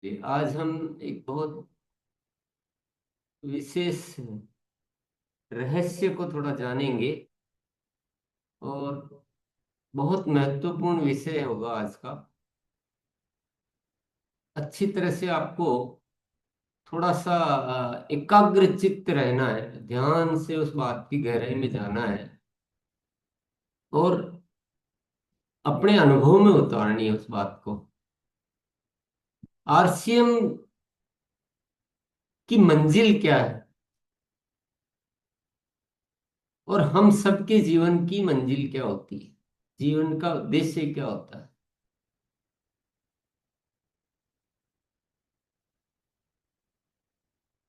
आज हम एक बहुत विशेष रहस्य को थोड़ा जानेंगे और बहुत महत्वपूर्ण विषय होगा आज का। अच्छी तरह से आपको थोड़ा सा एकाग्र चित्त रहना है, ध्यान से उस बात की गहराई में जाना है और अपने अनुभव में उतारनी है उस बात को। आरसीएम की मंजिल क्या है और हम सबके जीवन की मंजिल क्या होती है, जीवन का उद्देश्य क्या होता है।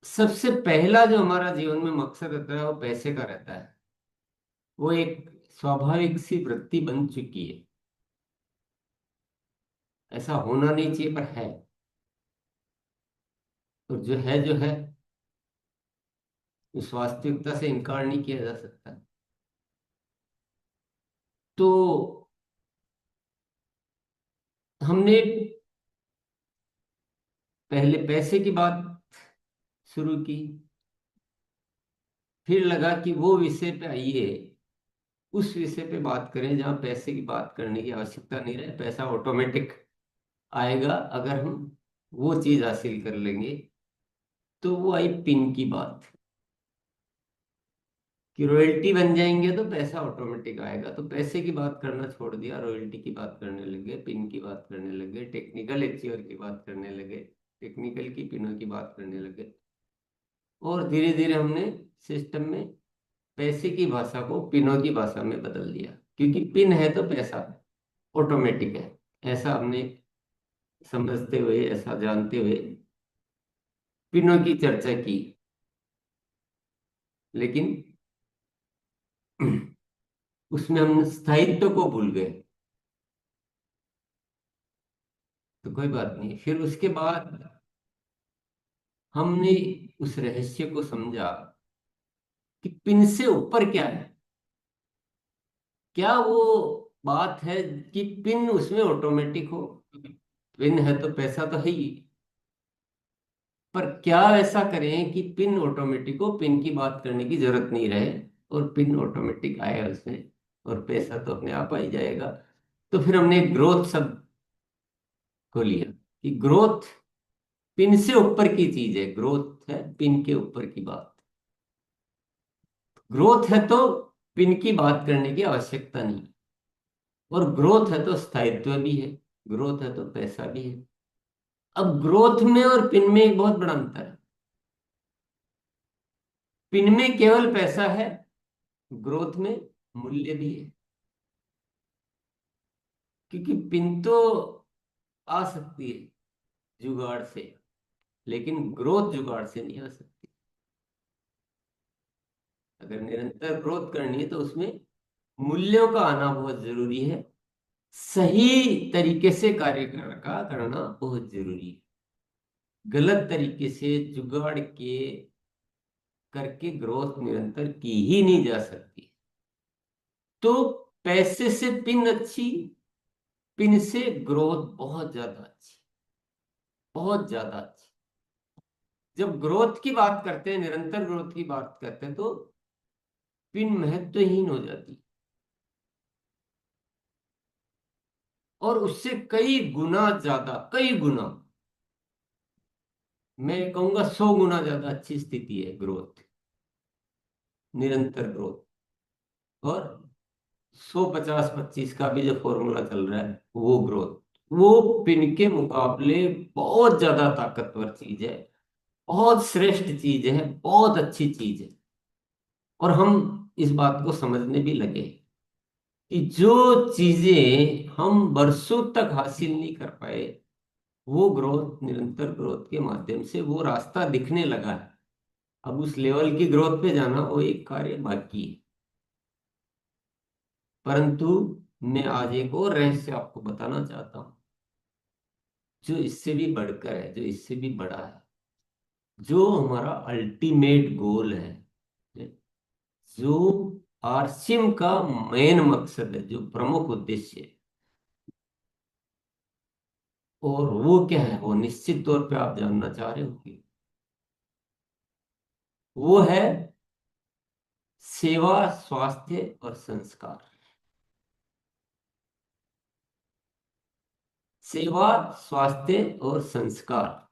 सबसे पहला जो हमारा जीवन में मकसद रहता है वो पैसे का रहता है। वो एक स्वाभाविक सी वृत्ति बन चुकी है। ऐसा होना नहीं चाहिए पर है। और जो है उस वास्तविकता से इनकार नहीं किया जा सकता। तो हमने पहले पैसे की बात शुरू की, फिर लगा कि वो विषय पे आइए, उस विषय पे बात करें जहाँ पैसे की बात करने की आवश्यकता नहीं रहे, पैसा ऑटोमेटिक आएगा अगर हम वो चीज हासिल कर लेंगे। तो वो आई पिन की बात कि रॉयल्टी बन जाएंगे तो पैसा ऑटोमेटिक आएगा। तो पैसे की बात करना छोड़ दिया, रॉयल्टी की बात करने लगे, पिन की बात करने लगे, टेक्निकल अचीवर की बात करने लगे, टेक्निकल की पिनों की बात करने लगे। और धीरे धीरे हमने सिस्टम में पैसे की भाषा को पिनों की भाषा में बदल दिया, क्योंकि पिन है तो पैसा ऑटोमेटिक है, ऐसा हमने समझते हुए, ऐसा जानते हुए पिनों की चर्चा की। लेकिन उसमें हम स्थायित्व को भूल गए। तो कोई बात नहीं, फिर उसके बाद हमने उस रहस्य को समझा कि पिन से ऊपर क्या है। क्या वो बात है कि पिन उसमें ऑटोमेटिक हो, पिन है तो पैसा तो है ही, पर क्या ऐसा करें कि पिन ऑटोमेटिक हो, पिन की बात करने की जरूरत नहीं रहे और पिन ऑटोमेटिक आए उसमें, और पैसा तो अपने आप आ ही जाएगा। तो फिर हमने ग्रोथ शब्द को लिया कि ग्रोथ पिन से ऊपर की चीज है, ग्रोथ है पिन के ऊपर की बात। ग्रोथ है तो पिन की बात करने की आवश्यकता नहीं, और ग्रोथ है तो स्थायित्व भी है, ग्रोथ है तो पैसा भी है। अब ग्रोथ में और पिन में एक बहुत बड़ा अंतर है। पिन में केवल पैसा है, ग्रोथ में मूल्य भी है। क्योंकि पिन तो आ सकती है जुगाड़ से, लेकिन ग्रोथ जुगाड़ से नहीं आ सकती। अगर निरंतर ग्रोथ करनी है तो उसमें मूल्यों का आना बहुत जरूरी है, सही तरीके से करना बहुत जरूरी है। गलत तरीके से जुगाड़ के करके ग्रोथ निरंतर की ही नहीं जा सकती। तो पैसे से पिन अच्छी, पिन से ग्रोथ बहुत ज्यादा अच्छी, बहुत ज्यादा अच्छी। जब ग्रोथ की बात करते हैं, निरंतर ग्रोथ की बात करते हैं, तो पिन महत्वहीन हो जाती है और उससे कई गुना ज्यादा, कई गुना, मैं कहूंगा 100 गुना ज्यादा अच्छी स्थिति है ग्रोथ, निरंतर ग्रोथ। और 100 50 25 का भी जो फॉर्मूला चल रहा है वो ग्रोथ, वो पिन के मुकाबले बहुत ज्यादा ताकतवर चीज है, बहुत श्रेष्ठ चीज है, बहुत अच्छी चीज है। और हम इस बात को समझने भी लगे कि जो चीजें हम वर्षों तक हासिल नहीं कर पाए, वो ग्रोथ, निरंतर ग्रोथ के माध्यम से वो रास्ता दिखने लगा है। अब उस लेवल की ग्रोथ पे जाना वो एक कार्य बाकी है। परंतु मैं आज एक और रहस्य आपको बताना चाहता हूँ, जो इससे भी बढ़कर है, जो इससे भी बड़ा है, जो हमारा अल्टीमेट गोल है, जो आरसीएम का मेन मकसद है, जो प्रमुख उद्देश्य है। और वो क्या है, वो निश्चित तौर पे आप जानना चाह रहे होंगे। वो है सेवा, स्वास्थ्य और संस्कार। सेवा, स्वास्थ्य और संस्कार।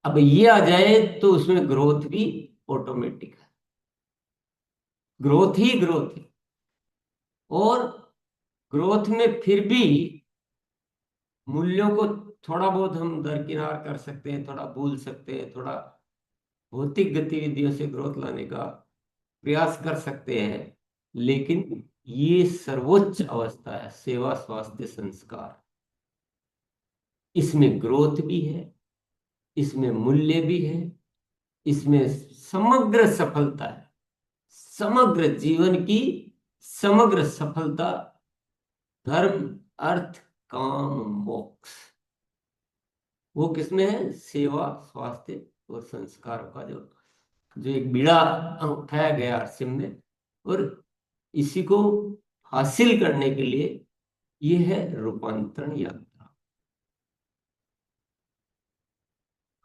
अब ये आ जाए तो उसमें ग्रोथ भी ऑटोमेटिक है। ग्रोथ ही ग्रोथ है। और ग्रोथ में फिर भी मूल्यों को थोड़ा बहुत हम दरकिनार कर सकते हैं, थोड़ा भूल सकते हैं, थोड़ा भौतिक गतिविधियों से ग्रोथ लाने का प्रयास कर सकते हैं। लेकिन ये सर्वोच्च अवस्था है, सेवा, स्वास्थ्य, संस्कार। इसमें ग्रोथ भी है, इसमें मूल्य भी है, इसमें समग्र सफलता है। समग्र जीवन की समग्र सफलता, धर्म, अर्थ, काम, मोक्ष, वो किसमें है? सेवा, स्वास्थ्य और संस्कार का जो जो एक बीड़ा उठाया गया अर्सिम में। और इसी को हासिल करने के लिए ये है रूपांतरण यात्रा।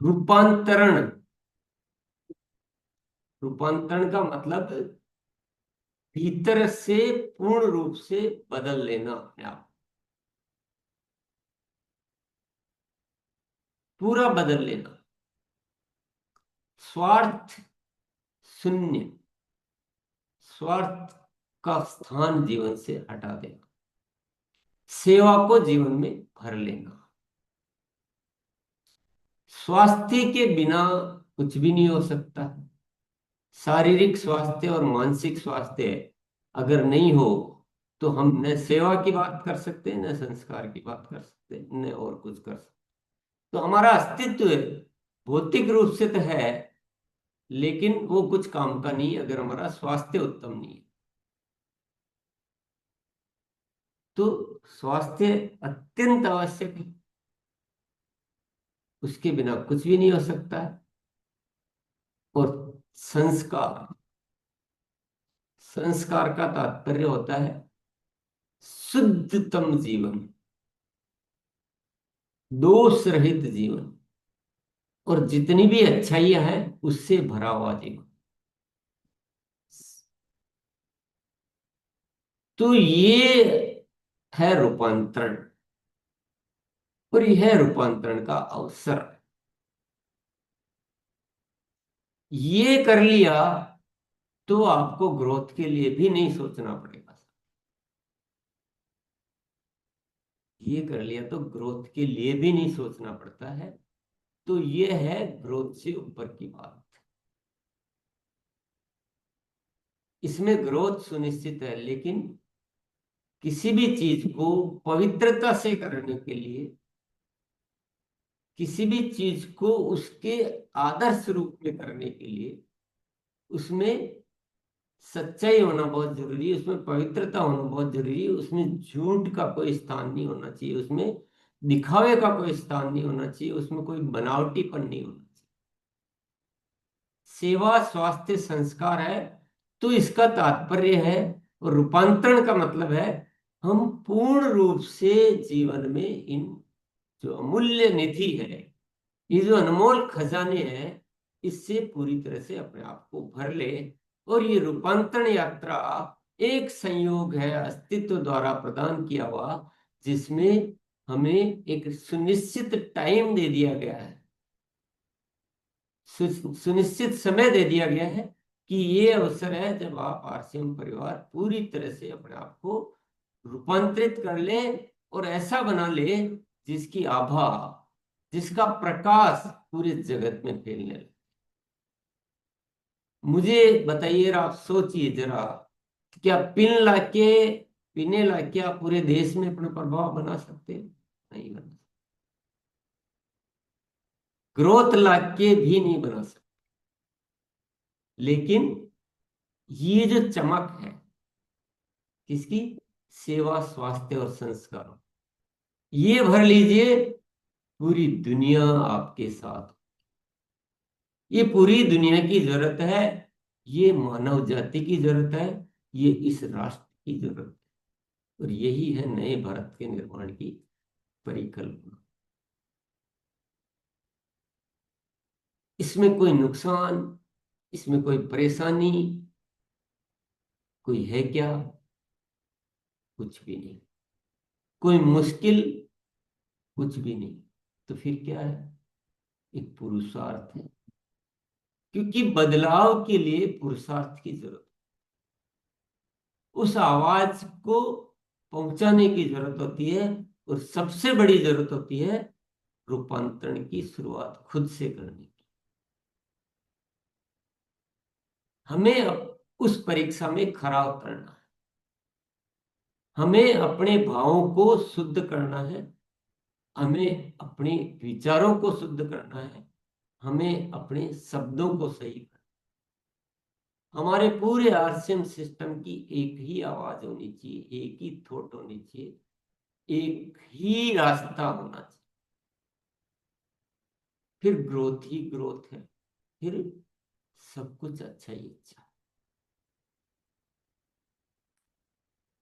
रूपांतरण, रूपांतरण का मतलब भीतर से पूर्ण रूप से बदल लेना अपने आप, पूरा बदल लेना। स्वार्थ शून्य, स्वार्थ का स्थान जीवन से हटा देना, सेवा को जीवन में भर लेना। स्वास्थ्य के बिना कुछ भी नहीं हो सकता। शारीरिक स्वास्थ्य और मानसिक स्वास्थ्य अगर नहीं हो तो हम न सेवा की बात कर सकते हैं, न संस्कार की बात कर सकते हैं, न और कुछ कर सकते। तो हमारा अस्तित्व भौतिक रूप से तो है, लेकिन वो कुछ काम का नहीं अगर हमारा स्वास्थ्य उत्तम नहीं है। तो स्वास्थ्य अत्यंत आवश्यक है, उसके बिना कुछ भी नहीं हो सकता है। और संस्कार, संस्कार का तात्पर्य होता है शुद्धतम जीवन, दोष रहित जीवन, और जितनी भी अच्छाइयां हैं उससे भरा हुआ जीवन। तो ये है रूपांतरण, और यह रूपांतरण का अवसर। ये कर लिया तो आपको ग्रोथ के लिए भी नहीं सोचना पड़ेगा। ये कर लिया तो ग्रोथ के लिए भी नहीं सोचना पड़ता है। तो ये है ग्रोथ से ऊपर की बात। इसमें ग्रोथ सुनिश्चित है, लेकिन किसी भी चीज को पवित्रता से करने के लिए, किसी भी चीज को उसके आदर्श रूप में करने के लिए, उसमें सच्चाई होना बहुत जरूरी है, उसमें पवित्रता होना बहुत जरूरी है, उसमें झूठ का कोई स्थान नहीं होना चाहिए, उसमें दिखावे का कोई स्थान नहीं होना चाहिए, उसमें कोई बनावटीपन नहीं होना चाहिए। सेवा, स्वास्थ्य, संस्कार है तो इसका तात्पर्य है, और रूपांतरण का मतलब है हम पूर्ण रूप से जीवन में इन जो अमूल्य निधि है, ये जो अनमोल खजाने हैं, इससे पूरी तरह से अपने आप को भर ले। और ये रूपांतरण यात्रा एक संयोग है अस्तित्व द्वारा प्रदान किया हुआ, जिसमें हमें एक सुनिश्चित टाइम दे दिया गया है, सुनिश्चित समय दे दिया गया है कि ये अवसर है जब आप आरसीएम परिवार पूरी तरह से अपने आप को रूपांतरित कर ले और ऐसा बना ले जिसकी आभा, जिसका प्रकाश पूरे जगत में फैलने लगे। मुझे बताइए, आप सोचिए जरा, क्या पिन लाके, पीने लाके आप पूरे देश में अपना प्रभाव बना सकते हैं? नहीं बना सकते। ग्रोथ लाके भी नहीं बना सकते। लेकिन ये जो चमक है किसकी? सेवा, स्वास्थ्य और संस्कार, ये भर लीजिए, पूरी दुनिया आपके साथ। ये पूरी दुनिया की जरूरत है, ये मानव जाति की जरूरत है, ये इस राष्ट्र की जरूरत है, और यही है नए भारत के निर्माण की परिकल्पना। इसमें कोई नुकसान, इसमें कोई परेशानी, कोई है क्या? कुछ भी नहीं। कोई मुश्किल? कुछ भी नहीं। तो फिर क्या है? एक पुरुषार्थ है, क्योंकि बदलाव के लिए पुरुषार्थ की जरूरत, उस आवाज को पहुंचाने की जरूरत होती है। और सबसे बड़ी जरूरत होती है रूपांतरण की शुरुआत खुद से करने की। हमें अब उस परीक्षा में खरा उतरना है। हमें अपने भावों को शुद्ध करना है। हमें अपने विचारों को शुद्ध करना है। हमें अपने शब्दों को सही करना। हमारे पूरे आरसीएम सिस्टम की एक ही आवाज होनी चाहिए, एक ही थॉट होनी चाहिए, एक ही रास्ता होना चाहिए। फिर ग्रोथ ही ग्रोथ है, फिर सब कुछ अच्छा ही अच्छा।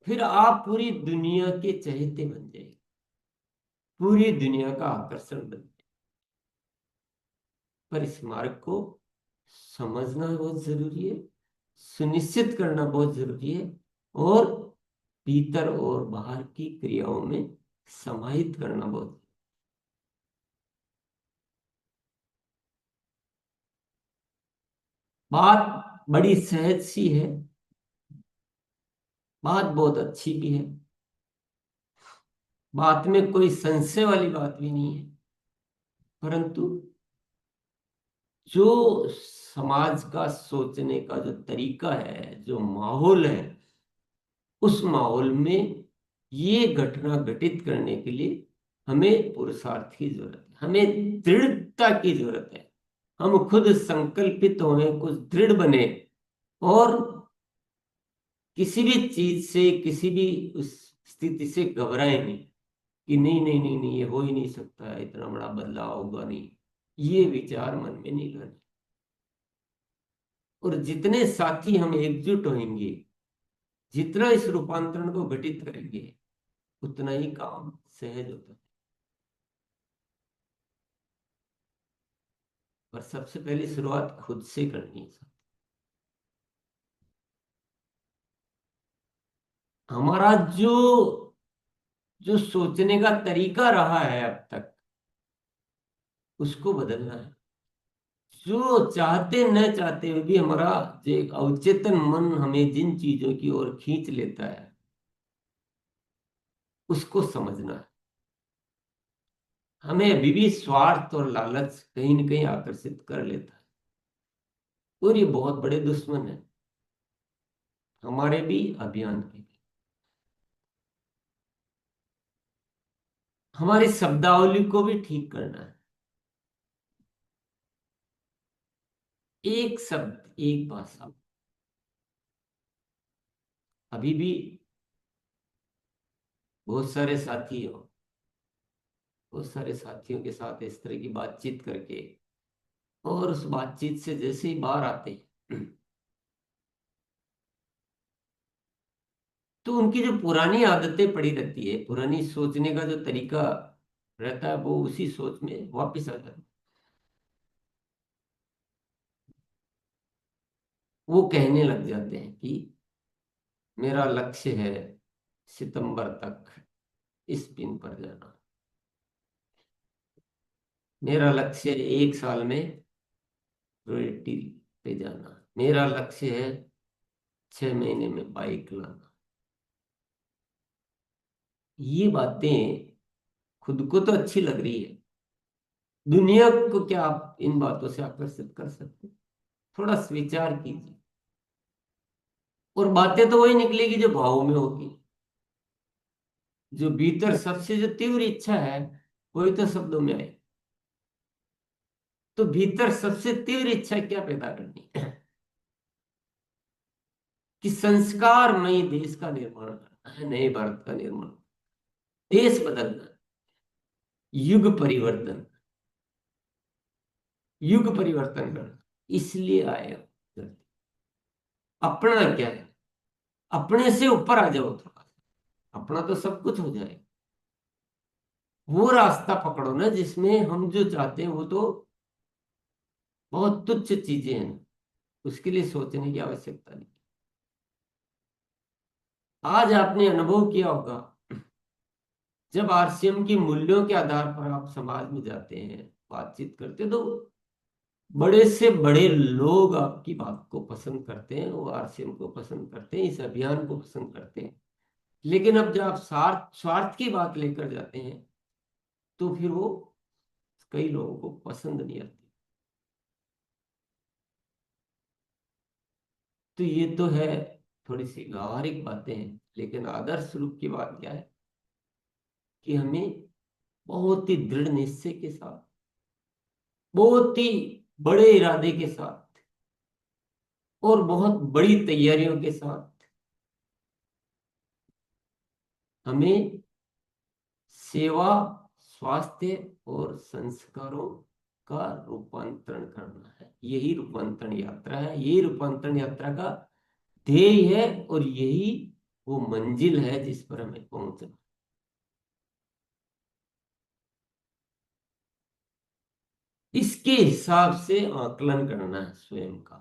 फिर आप पूरी दुनिया के चहेते बन जाएंगे, पूरी दुनिया का आकर्षण बन जाएंगे। पर इस मार्ग को समझना बहुत जरूरी है, सुनिश्चित करना बहुत जरूरी है, और भीतर और बाहर की क्रियाओं में समाहित करना बहुत। बात बड़ी सहज सी है, बात बहुत अच्छी भी है, बात में कोई संशय वाली बात भी नहीं है। परंतु जो समाज का सोचने का जो तरीका है, जो माहौल है, उस माहौल में ये घटना घटित करने के लिए हमें पुरुषार्थ की जरूरत है, हमें दृढ़ता की जरूरत है। हम खुद संकल्पित हों, कुछ दृढ़ बने, और किसी भी चीज से, किसी भी उस स्थिति से घबराए नहीं कि नहीं नहीं नहीं नहीं, ये हो ही नहीं सकता है, इतना बड़ा बदलाव होगा नहीं। ये विचार मन में नहीं लाने। और जितने साथी हम एकजुट होंगे, जितना इस रूपांतरण को घटित करेंगे, उतना ही काम सहज होता है। पर सबसे पहले शुरुआत खुद से करनी है। हमारा जो जो सोचने का तरीका रहा है अब तक, उसको बदलना है। जो चाहते न चाहते हुए भी हमारा जो एक अवचेतन मन हमें जिन चीजों की ओर खींच लेता है, उसको समझना है। हमें अभी भी स्वार्थ और लालच कहीं न कहीं आकर्षित कर लेता है, और ये बहुत बड़े दुश्मन है हमारे भी, अभियान के भी। हमारी शब्दावली को भी ठीक करना है। एक शब्द, एक भाषा। अभी भी बहुत सारे साथी हो, बहुत सारे साथियों के साथ इस तरह की बातचीत करके, और उस बातचीत से जैसे ही बाहर आते हैं, तो उनकी जो पुरानी आदतें पड़ी रहती है, पुरानी सोचने का जो तरीका रहता है, वो उसी सोच में वापस आ जाता है। वो कहने लग जाते हैं कि मेरा लक्ष्य है सितंबर तक इस पिन पर जाना, मेरा लक्ष्य है 1 साल में रॉयल्टी पे जाना, मेरा लक्ष्य है 6 महीने में बाइक लाना। ये बातें खुद को तो अच्छी लग रही है, दुनिया को क्या आप इन बातों से आकर्षित कर सकते हैं? थोड़ा विचार कीजिए। और बातें तो वही निकलेगी जो भाव में होगी, जो भीतर सबसे जो तीव्र इच्छा है, वही तो शब्दों में आए। तो भीतर सबसे तीव्र इच्छा क्या पैदा करनी है? कि संस्कारमयी देश का निर्माण करना है, नए भारत का निर्माण, देश बदलना, युग परिवर्तन, युग परिवर्तन करना। इसलिए आए हो। अपना क्या है? अपने से ऊपर आ जाओ थोड़ा सा, अपना तो सब कुछ हो जाए। वो रास्ता पकड़ो ना जिसमें हम जो चाहते हैं वो तो बहुत तुच्छ चीजें हैं, उसके लिए सोचने की आवश्यकता नहीं। आज आपने अनुभव किया होगा, जब आरसीएम की मूल्यों के आधार पर आप समाज में जाते हैं, बातचीत करते हैं, तो बड़े से बड़े लोग आपकी बात को पसंद करते हैं, वो आरसीएम को पसंद करते हैं, इस अभियान को पसंद करते हैं। लेकिन अब जब आप स्वार्थ स्वार्थ की बात लेकर जाते हैं, तो फिर वो कई लोगों को पसंद नहीं आती। तो ये तो है, थोड़ी सी व्यावहारिक बातें हैं, लेकिन आदर्श रूप की बात क्या है कि हमें बहुत ही दृढ़ निश्चय के साथ, बहुत ही बड़े इरादे के साथ और बहुत बड़ी तैयारियों के साथ हमें सेवा, स्वास्थ्य और संस्कारों का रूपांतरण करना है। यही रूपांतरण यात्रा है, यही रूपांतरण यात्रा का ध्येय है, और यही वो मंजिल है जिस पर हमें पहुंचना। इसके हिसाब से आकलन करना है स्वयं का,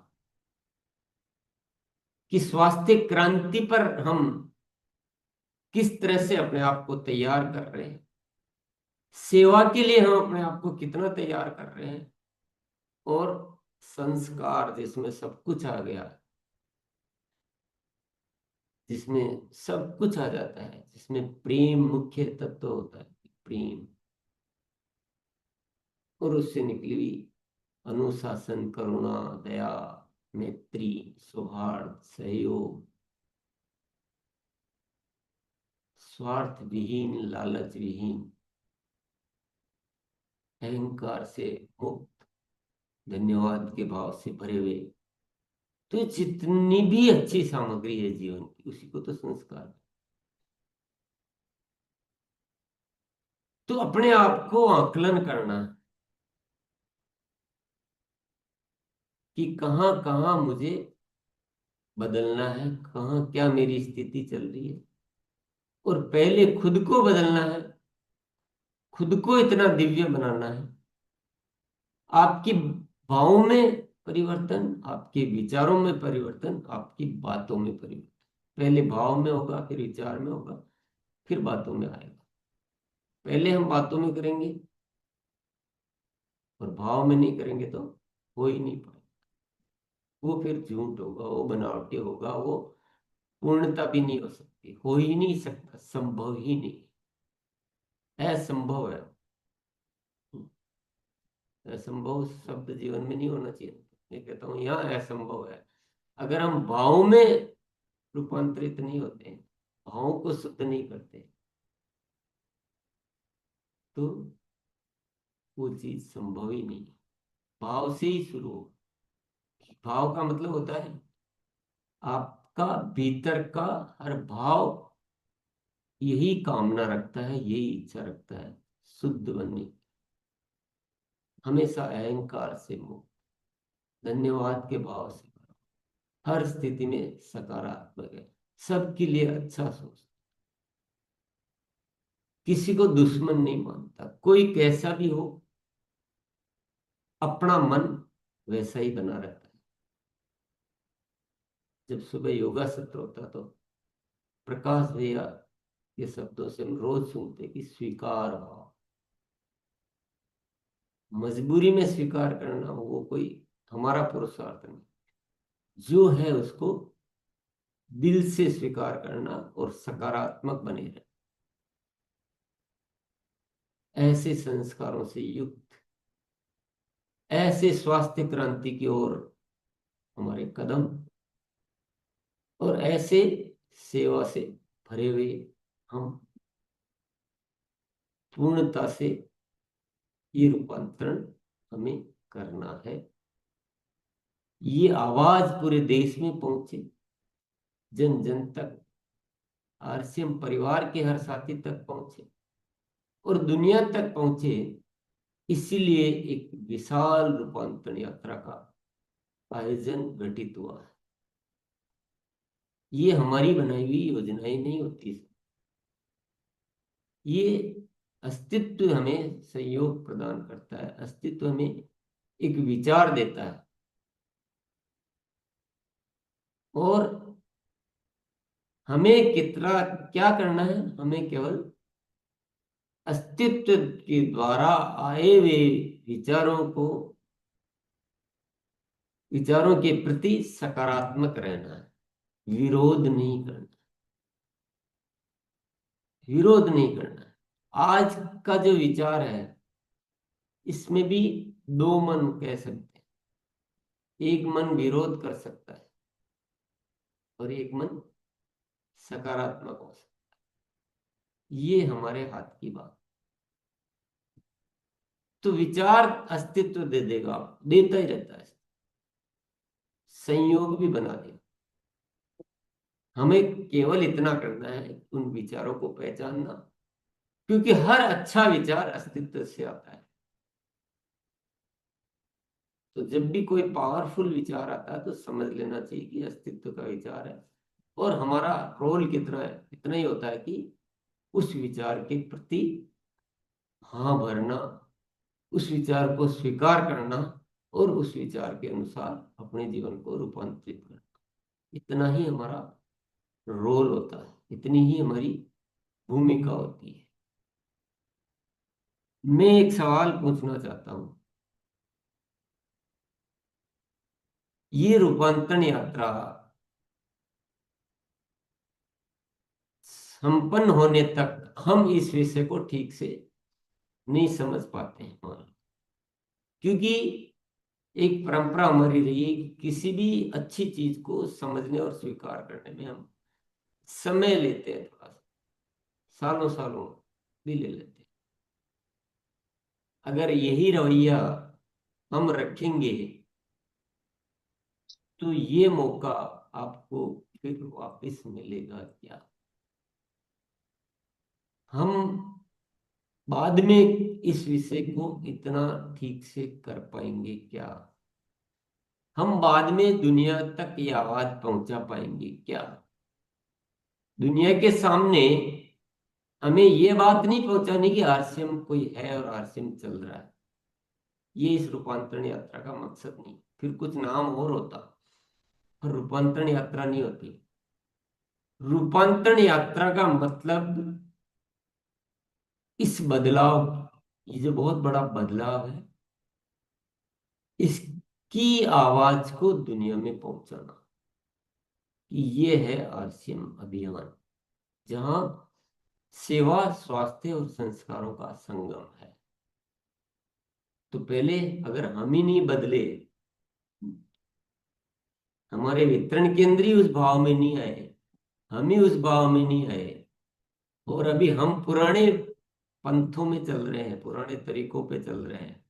कि स्वास्थ्य क्रांति पर हम किस तरह से अपने आप को तैयार कर रहे हैं, सेवा के लिए हम अपने आप को कितना तैयार कर रहे हैं, और संस्कार जिसमें सब कुछ आ गया, जिसमें सब कुछ आ जाता है, जिसमें प्रेम मुख्य तत्व होता है, प्रेम, और उससे निकली हुई अनुशासन, करुणा, दया, मैत्री, सौहार्द, सहयोग, स्वार्थ विहीन, लालच विहीन, अहंकार से मुक्त, धन्यवाद के भाव से भरे हुए। तो जितनी भी अच्छी सामग्री है जीवन की, उसी को तो संस्कार। तो अपने आप को आकलन करना कि कहाँ कहाँ मुझे बदलना है, कहाँ क्या मेरी स्थिति चल रही है, और पहले खुद को बदलना है, खुद को इतना दिव्य बनाना है। आपकी भावों में परिवर्तन, आपके विचारों में परिवर्तन, आपकी बातों में परिवर्तन। पहले भाव में होगा, फिर विचार में होगा, फिर बातों में आएगा। पहले हम बातों में करेंगे और भाव में नहीं करेंगे तो हो ही नहीं पाएगा। वो फिर झूठ होगा, वो बनावटी होगा, वो पूर्णता भी नहीं हो सकती, हो ही नहीं सकता, संभव ही नहीं, असंभव है। असंभव शब्द जीवन में नहीं होना चाहिए। मैं कहता हूँ यहाँ असंभव है। अगर हम भाव में रूपांतरित नहीं होते, भावों को शुद्ध नहीं करते, तो वो चीज संभव ही नहीं। भाव से ही शुरू हो। भाव का मतलब होता है आपका भीतर का हर भाव यही कामना रखता है, यही इच्छा रखता है, शुद्ध बनने की, हमेशा अहंकार से मुक्त, धन्यवाद के भाव से, हर स्थिति में सकारात्मक है, सबके लिए अच्छा सोच, किसी को दुश्मन नहीं मानता, कोई कैसा भी हो, अपना मन वैसा ही बना रहता है। जब सुबह योगा सत्र होता तो प्रकाश भैया के शब्दों से हम रोज सुनते कि स्वीकार भाव, मजबूरी में स्वीकार करना वो कोई हमारा पुरुषार्थ नहीं, जो है उसको दिल से स्वीकार करना और सकारात्मक बने रहना। ऐसे संस्कारों से युक्त, ऐसे स्वास्थ्य क्रांति की ओर हमारे कदम, और ऐसे सेवा से भरे हुए हम पूर्णता से ये रूपांतरण हमें करना है। ये आवाज पूरे देश में पहुंचे, जन जन तक, आरसीएम परिवार के हर साथी तक पहुंचे और दुनिया तक पहुंचे। इसीलिए एक विशाल रूपांतरण यात्रा का आयोजन घटित हुआ है। ये हमारी बनाई हुई योजनाएं नहीं होती, ये अस्तित्व हमें सहयोग प्रदान करता है, अस्तित्व हमें एक विचार देता है। और हमें कितना क्या करना है, हमें केवल अस्तित्व के द्वारा आए हुए विचारों को, विचारों के प्रति सकारात्मक रहना है, विरोध नहीं करना, विरोध नहीं करना है। आज का जो विचार है इसमें भी दो मन कह सकते हैं, एक मन विरोध कर सकता है और एक मन सकारात्मक हो सकता है। ये हमारे हाथ की बात। तो विचार अस्तित्व दे देगा, देता ही रहता है, संयोग भी बना देगा। हमें केवल इतना करना है, उन विचारों को पहचानना, क्योंकि हर अच्छा विचार अस्तित्व से आता है। तो जब भी कोई पावरफुल विचार आता है तो समझ लेना चाहिए कि अस्तित्व का विचार है, और हमारा रोल कितना है, इतना ही होता है कि उस विचार के प्रति हाँ भरना, उस विचार को स्वीकार करना और उस विचार के अनुसार अपने जीवन को रूपांतरित करना। इतना ही हमारा रोल होता है, इतनी ही हमारी भूमिका होती है। मैं एक सवाल पूछना चाहता हूं, ये रूपांतरण यात्रा संपन्न होने तक हम इस विषय को ठीक से नहीं समझ पाते हैं, क्योंकि एक परंपरा हमारी रही है कि किसी भी अच्छी चीज को समझने और स्वीकार करने में हम समय लेते हैं, थोड़ा सा सालों सालों भी ले लेते हैं। अगर यही रवैया हम रखेंगे तो ये मौका आपको फिर वापस मिलेगा क्या? हम बाद में इस विषय को इतना ठीक से कर पाएंगे क्या? हम बाद में दुनिया तक ये आवाज पहुंचा पाएंगे क्या? दुनिया के सामने हमें ये बात नहीं पहुंचानी कि आरसीएम कोई है और आरसीएम चल रहा है। ये इस रूपांतरण यात्रा का मकसद नहीं। फिर कुछ नाम और होता, पर रूपांतरण यात्रा नहीं होती। रूपांतरण यात्रा का मतलब इस बदलाव, ये जो बहुत बड़ा बदलाव है, इसकी आवाज को दुनिया में पहुंचाना, कि ये है आरसीएम अभियान, जहां सेवा, स्वास्थ्य और संस्कारों का संगम है। तो पहले अगर हम ही नहीं बदले, हमारे वितरण केंद्र ही उस भाव में नहीं आए, हम ही उस भाव में नहीं आए, और अभी हम पुराने पंथों में चल रहे हैं, पुराने तरीकों पे चल रहे हैं,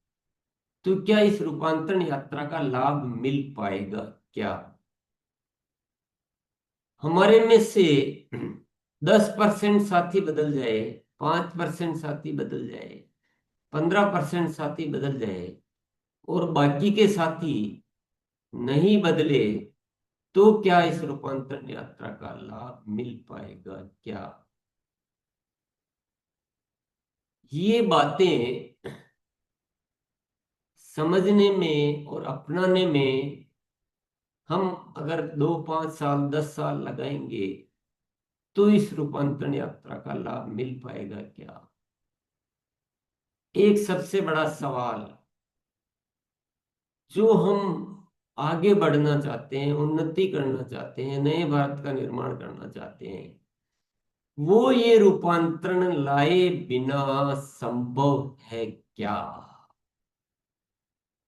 तो क्या इस रूपांतरण यात्रा का लाभ मिल पाएगा क्या? हमारे में से 10% साथी बदल जाए, 5% साथी बदल जाए, 15% साथी बदल जाए, और बाकी के साथी नहीं बदले, तो क्या इस रूपांतरण यात्रा का लाभ मिल पाएगा क्या? ये बातें समझने में और अपनाने में हम अगर 2, 5 साल, 10 साल लगाएंगे, तो इस रूपांतरण यात्रा का लाभ मिल पाएगा क्या? एक सबसे बड़ा सवाल जो हम आगे बढ़ना चाहते हैं, उन्नति करना चाहते हैं, नए भारत का निर्माण करना चाहते हैं, वो ये रूपांतरण लाए बिना संभव है क्या?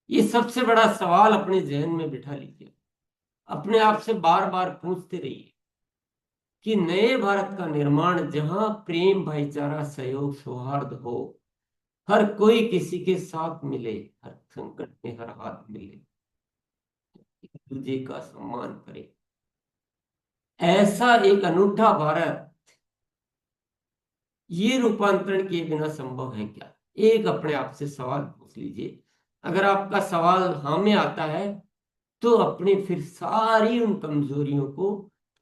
ये सबसे बड़ा सवाल अपने जहन में बिठा लीजिए, अपने आप से बार बार पूछते रहिए कि नए भारत का निर्माण जहां प्रेम, भाईचारा, सहयोग, सौहार्द हो, हर कोई किसी के साथ मिले, हर संकट में हर हाथ मिले, एक दूसरे का सम्मान करे, ऐसा एक अनूठा भारत, ये रूपांतरण किए बिना संभव है क्या? एक अपने आप से सवाल पूछ लीजिए। अगर आपका सवाल हाँ में आता है, तो अपनी फिर सारी उन कमजोरियों को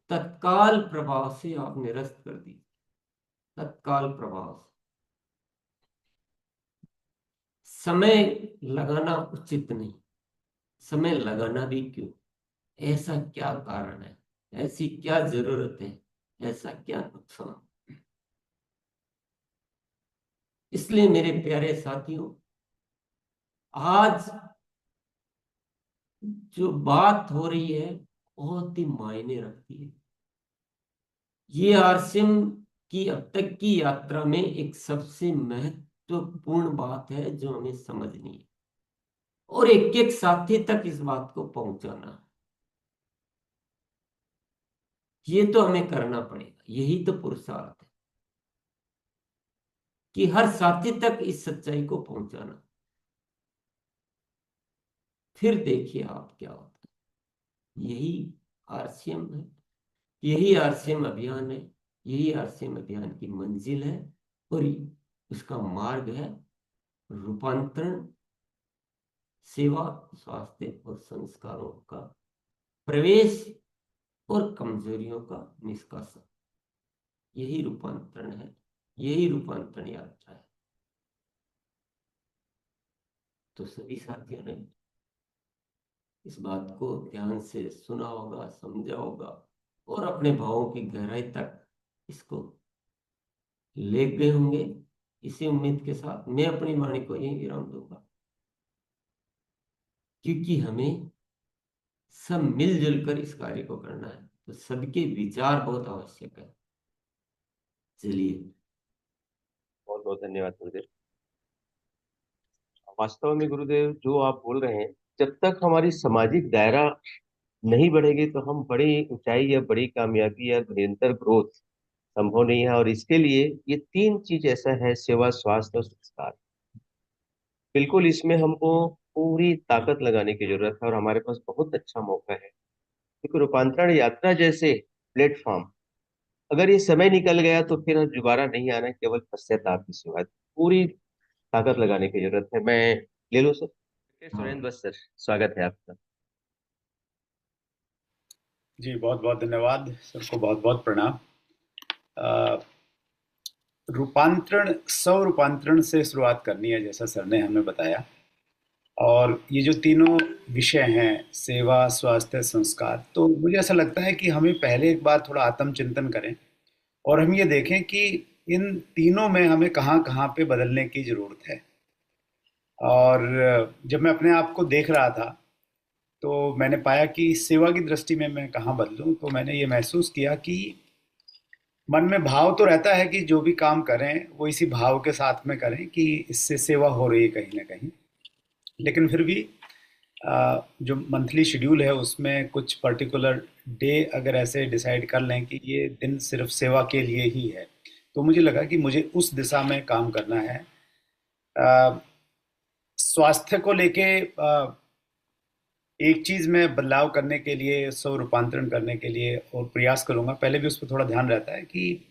तत्काल प्रभाव से आप निरस्त कर दीजिए, तत्काल प्रभाव से। समय लगाना उचित नहीं। समय लगाना भी क्यों? ऐसा क्या कारण है? ऐसी क्या जरूरत है? ऐसा क्या नुकसान? इसलिए मेरे प्यारे साथियों, आज जो बात हो रही है बहुत ही मायने रखती है। ये आरसीएम की अब तक की यात्रा में एक सबसे महत्वपूर्ण बात है जो हमें समझनी है, और एक एक साथी तक इस बात को पहुंचाना है। ये तो हमें करना पड़ेगा, यही तो पुरुषार्थ है कि हर साथी तक इस सच्चाई को पहुंचाना। फिर देखिए आप क्या होता है। यही आरसीएम है, यही आरसीएम अभियान है, यही आरसीएम अभियान की मंजिल है, और उसका मार्ग है रूपांतरण, सेवा, स्वास्थ्य और संस्कारों का प्रवेश और कमजोरियों का निष्कासन। यही रूपांतरण है, यही रूपांतरण यात्रा है। तो सभी साथियों ने इस बात को ध्यान से सुना होगा, समझा होगा, और अपने भावों की गहराई तक इसको ले गए होंगे। इसी उम्मीद के साथ मैं अपनी वाणी को यही विराम दूंगा, क्योंकि हमें सब मिलजुल कर इस कार्य को करना है, तो सबके विचार बहुत आवश्यक है। चलिए। बहुत बहुत धन्यवाद गुरुदेव। वास्तव में गुरुदेव जो आप बोल रहे हैं, जब तक हमारी सामाजिक दायरा नहीं बढ़ेगी तो हम बड़ी ऊंचाई या बड़ी कामयाबी या निरंतर ग्रोथ संभव नहीं है। और इसके लिए ये तीन चीज ऐसा है, सेवा, स्वास्थ्य और संस्कार, बिल्कुल इसमें हमको पूरी ताकत लगाने की जरूरत है। और हमारे पास बहुत अच्छा मौका है, क्योंकि रूपांतरण यात्रा जैसे प्लेटफॉर्म, अगर ये समय निकल गया तो फिर दोबारा नहीं आना है, केवल पश्चाताप की सिवा। पूरी ताकत लगाने की जरूरत है। मैं ले लो सर, हाँ। सुरेंद्र बस सर, स्वागत है आपका। जी बहुत बहुत धन्यवाद, सबको बहुत बहुत प्रणाम। अ, रूपांतरण, स्व रूपांतरण से शुरुआत करनी है जैसा सर ने हमें बताया। और ये जो तीनों विषय हैं, सेवा, स्वास्थ्य, संस्कार, तो मुझे ऐसा लगता है कि हमें पहले एक बार थोड़ा आत्मचिंतन करें और हम ये देखें कि इन तीनों में हमें कहाँ कहाँ पे बदलने की ज़रूरत है। और जब मैं अपने आप को देख रहा था तो मैंने पाया कि सेवा की दृष्टि में मैं कहाँ बदलूं। तो मैंने ये महसूस किया कि मन में भाव तो रहता है कि जो भी काम करें वो इसी भाव के साथ में करें कि इससे सेवा हो रही है कहीं ना कहीं। लेकिन फिर भी जो मंथली शेड्यूल है उसमें कुछ पर्टिकुलर डे अगर ऐसे डिसाइड कर लें कि ये दिन सिर्फ सेवा के लिए ही है, तो मुझे लगा कि मुझे उस दिशा में काम करना है। अ, स्वास्थ्य को लेके एक चीज़ मैं बदलाव करने के लिए, स्व रूपांतरण करने के लिए और प्रयास करूंगा। पहले भी उस पर थोड़ा ध्यान रहता है कि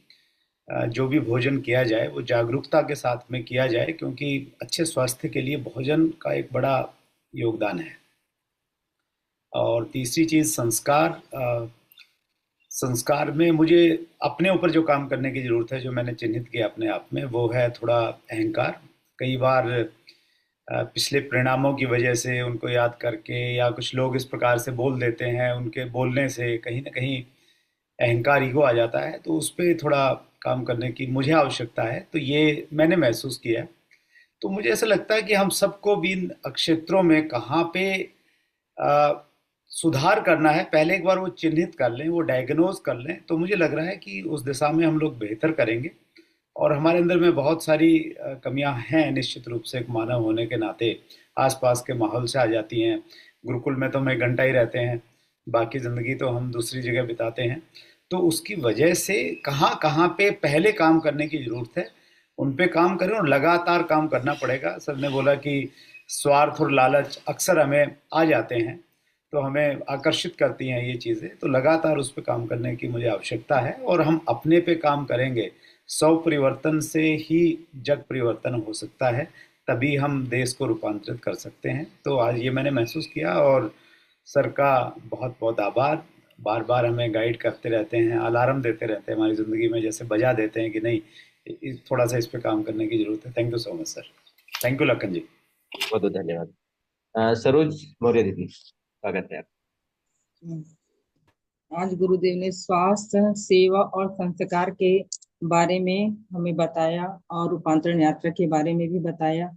जो भी भोजन किया जाए वो जागरूकता के साथ में किया जाए, क्योंकि अच्छे स्वास्थ्य के लिए भोजन का एक बड़ा योगदान है। और तीसरी चीज़ संस्कार। संस्कार में मुझे अपने ऊपर जो काम करने की ज़रूरत है, जो मैंने चिन्हित किया अपने आप में, वो है थोड़ा अहंकार। कई बार पिछले परिणामों की वजह से उनको याद करके, या कुछ लोग इस प्रकार से बोल देते हैं, उनके बोलने से कहीं ना कहीं अहंकार, ईगो आ जाता है। तो उस पर थोड़ा काम करने की मुझे आवश्यकता है, तो ये मैंने महसूस किया। तो मुझे ऐसा लगता है कि हम सबको भी इन क्षेत्रों में कहाँ पे अ, सुधार करना है, पहले एक बार वो चिन्हित कर लें, वो डायग्नोज कर लें, तो मुझे लग रहा है कि उस दिशा में हम लोग बेहतर करेंगे। और हमारे अंदर में बहुत सारी कमियां हैं, निश्चित रूप से एक मानव होने के नाते आसपास के माहौल से आ जाती हैं। गुरुकुल में तो हम 1 घंटा ही रहते हैं, बाकी ज़िंदगी तो हम दूसरी जगह बिताते हैं। तो उसकी वजह से कहाँ कहाँ पे पहले काम करने की ज़रूरत है, उन पे काम करें और लगातार काम करना पड़ेगा। सर ने बोला कि स्वार्थ और लालच अक्सर हमें आ जाते हैं, तो हमें आकर्षित करती हैं ये चीज़ें। तो लगातार उस पर काम करने की मुझे आवश्यकता है, और हम अपने पे काम करेंगे। स्व परिवर्तन से ही जग परिवर्तन हो सकता है, तभी हम देश को रूपांतरित कर सकते हैं। तो आज ये मैंने महसूस किया, और सर का बहुत बहुत आभार। बार बार हमें गाइड करते रहते हैं, अलार्म देते रहते हैं हमारी ज़िंदगी में, जैसे बजा देते हैं कि नहीं, थोड़ा सा इस पे काम करने की ज़रूरत है। Thank you so much sir. Thank you Lakhan ji. बहुत बहुत धन्यवाद। सरोज मौर्य दीदी, स्वागत है आप। आज गुरुदेव ने स्वास्थ्य, सेवा और संस्कार के बारे में हमें बताया और रूपांतरण यात्रा के बारे में भी बताया।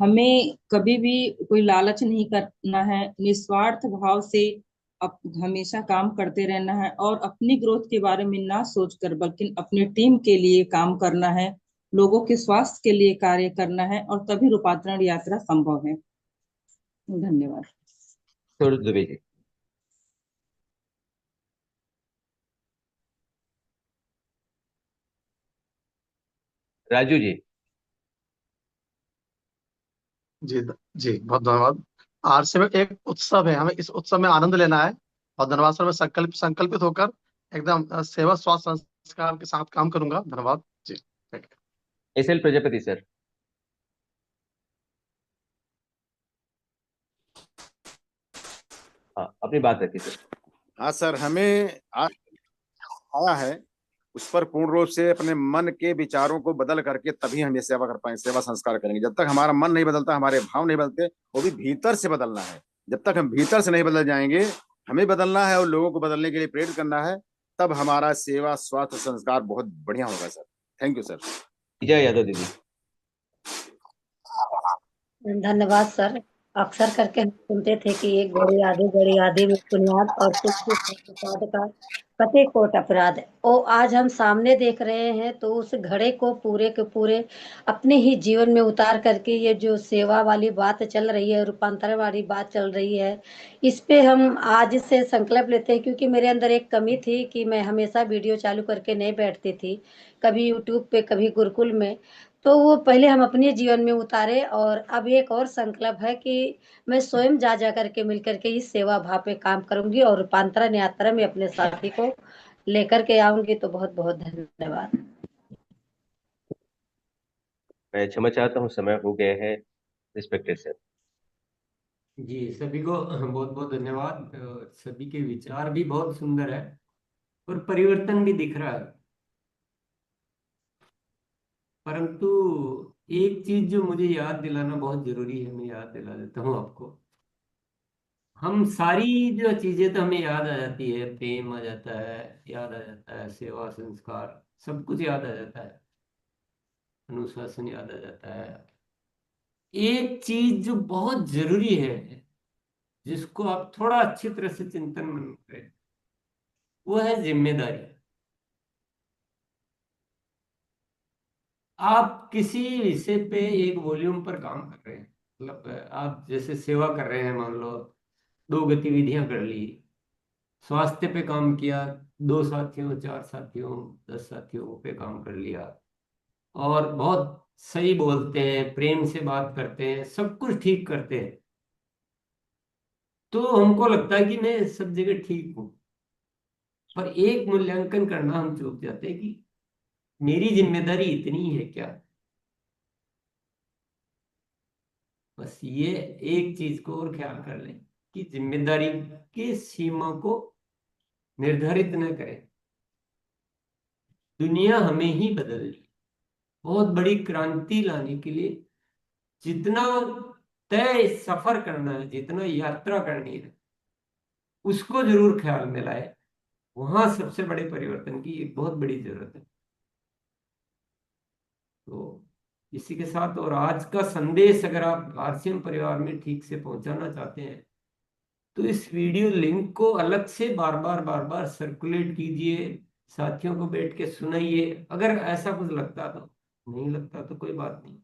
हमें कभी भी कोई लालच नहीं करना है, निस्वार्थ भाव से हमेशा काम करते रहना है और अपनी ग्रोथ के बारे में ना सोचकर बल्कि अपनी टीम के लिए काम करना है, लोगों के स्वास्थ्य के लिए कार्य करना है और तभी रूपांतरण यात्रा संभव है। धन्यवाद। सरोज दुबे जी। राजू जी। जी जी, बहुत धन्यवाद। आरसी में एक उत्सव है, हमें इस उत्सव में आनंद लेना है। और धन्यवाद सर, मैं संकल्पित होकर एकदम सेवा स्वास्थ्य संस्कार के साथ काम करूंगा। धन्यवाद जी। Thank you. S L Prajapati sir. हाँ, अपनी बात रखिए सर। हाँ सर, हमें आया है उस पर पूर्ण रूप से अपने मन के विचारों को बदल करके तभी हम ये सेवा कर पाएंगे, सेवा संस्कार करेंगे। जब तक हमारा मन नहीं बदलता, हमारे भाव नहीं बदलते, वो भी भीतर से बदलना है। जब तक हम भीतर से नहीं बदल जाएंगे, हमें बदलना है और लोगों को बदलने के लिए प्रेरित करना है, तब हमारा सेवा स्वास्थ्य संस्कार बहुत बढ़िया होगा sir. Thank you sir. Vijay Yadav दीदी। धन्यवाद सर। अक्सर करके हम सुनते थे कि एक घड़ी आधी में बुनियाद और तुलसी प्रसाद का कते कोट अपराध है। ओ आज हम सामने देख रहे हैं तो उस घड़े को पूरे के पूरे अपने ही जीवन में उतार करके ये जो सेवा वाली बात चल रही है, रूपांतरण वाली बात चल रही है, इस पे हम आज से संकल्प लेते हैं। क्योंकि मेरे अंदर एक कमी थी कि मैं हमेशा वीडियो चालू करके नहीं बैठती थी, कभी यूट्यूब पे कभी गुरुकुल में। तो वो पहले हम अपने जीवन में उतारे और अब एक और संकल्प है कि मैं स्वयं जा करके मिल करके इस सेवा भाव पे काम करूंगी और रूपांतरण यात्रा में अपने साथी को लेकर के आऊंगी। तो बहुत बहुत धन्यवाद। मैं क्षमा चाहता हूँ, समय हो गया है। Respected sir. जी, सभी को बहुत बहुत धन्यवाद। सभी के विचार भी बहुत सुंदर है और परिवर्तन भी दिख रहा है। परंतु एक चीज जो मुझे याद दिलाना बहुत जरूरी है, मैं याद दिला देता हूँ आपको। हम सारी जो चीजें तो हमें याद आ जाती है, प्रेम आ जाता है, याद आ जाता है, सेवा संस्कार सब कुछ याद आ जाता है, अनुशासन याद आ जाता है। एक चीज जो बहुत जरूरी है, जिसको आप थोड़ा अच्छी तरह से चिंतन मन करें, वो है जिम्मेदारी। आप किसी विषय पे एक वॉल्यूम पर काम कर रहे हैं, मतलब आप जैसे सेवा कर रहे हैं, मान लो 2 गतिविधियां कर ली, स्वास्थ्य पे काम किया, 2 साथियों, 4 साथियों, 10 साथियों पे काम कर लिया, और बहुत सही बोलते हैं, प्रेम से बात करते हैं, सब कुछ ठीक करते हैं, तो हमको लगता है कि मैं सब जगह ठीक हूँ। पर एक मूल्यांकन करना हम चूक जाते हैं कि मेरी जिम्मेदारी इतनी है क्या। बस ये एक चीज को और ख्याल कर लें कि जिम्मेदारी की सीमा को निर्धारित न करें। दुनिया हमें ही बदल ली, बहुत बड़ी क्रांति लाने के लिए जितना तय सफर करना है, जितना यात्रा करनी है, उसको जरूर ख्याल में लाए। वहां सबसे बड़े परिवर्तन की एक बहुत बड़ी जरूरत है। तो इसी के साथ, और आज का संदेश अगर आप आरसीएम परिवार में ठीक से पहुंचाना चाहते हैं, तो इस वीडियो लिंक को अलग से बार बार सर्कुलेट कीजिए, साथियों को बैठ के सुनाइए। अगर ऐसा कुछ लगता तो, नहीं लगता तो कोई बात नहीं,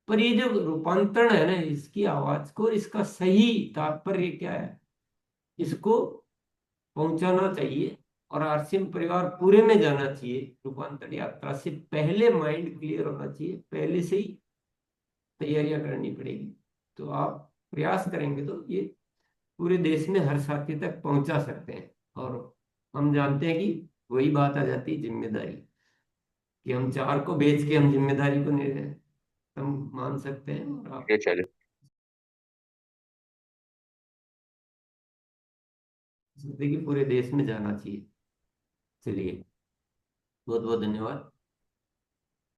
पर ये जो रूपांतरण है ना, इसकी आवाज को, इसका सही तात्पर्य क्या है, इसको पहुंचाना चाहिए। और आरसीएम परिवार पूरे में जाना चाहिए। रूपांतरण यात्रा से पहले माइंड क्लियर होना चाहिए, पहले से ही तैयारियां करनी पड़ेगी। तो आप प्रयास करेंगे तो ये पूरे देश में हर साथी तक पहुंचा सकते हैं। और हम जानते हैं कि वही बात आ जाती है जिम्मेदारी, कि हम 4 को बेच के हम जिम्मेदारी को हम मान सकते हैं। और आप ये चले। सोचते हैं कि पूरे देश में जाना चाहिए। चलिए, बहुत बहुत धन्यवाद।